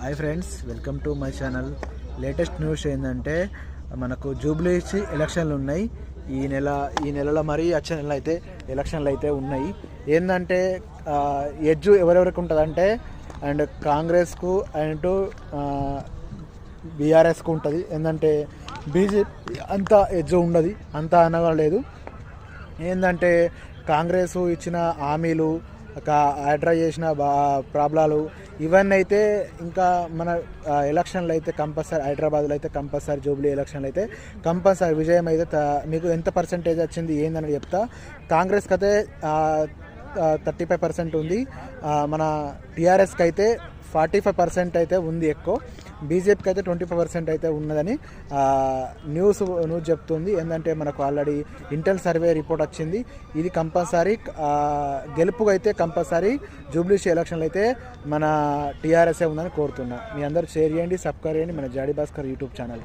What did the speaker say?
Hi friends, welcome to my channel. Latest news ఏంటంటే మనకు జూబ్లీస్ ఎలక్షన్లు ఉన్నాయి. ఈ నెలలో మరి వచ్చే నెల అయితే ఎలక్షన్లు అయితే ఉన్నాయి. ఏంటంటే ఎడ్జు ఎవరెవరికి ఉంటుందంటే అండ్ కాంగ్రెస్కు అండ్ బీఆర్ఎస్కు ఉంటుంది. ఏంటంటే బీజేపీ అంత ఎడ్జు ఉండదు, అంత అనగలేదు. ఏంటంటే కాంగ్రెస్ ఇచ్చిన హామీలు, హైడ్రా చేసిన ప్రాబ్లాలు ఇవన్నీ అయితే ఇంకా మన ఎలక్షన్లు అయితే కంపల్సరీ, హైదరాబాద్లో అయితే కంపల్సరీ జూబ్లీ ఎలక్షన్లు అయితే కంపల్సరీ విజయం అయితే మీకు ఎంత పర్సెంటేజ్ వచ్చింది ఏందని చెప్తా. కాంగ్రెస్కి అయితే 35% ఉంది, మన టీఆర్ఎస్కి అయితే 45% అయితే ఉంది ఎక్కువ, బీజేపీకి అయితే 25% అయితే ఉన్నదని న్యూస్ చెప్తుంది. ఏంటంటే మనకు ఆల్రెడీ ఇంటెల్ సర్వే రిపోర్ట్ వచ్చింది. ఇది కంపల్సరీ గెలుపుగా అయితే కంపల్సరీ జూబ్లీస్ ఎలక్షన్లు అయితే మన టీఆర్ఎస్ఏ ఉందని కోరుతున్నా. మీ అందరూ షేర్ చేయండి, సబ్స్క్రైబ్ చేయండి మన జాడీ భాస్కర్ యూట్యూబ్ ఛానల్.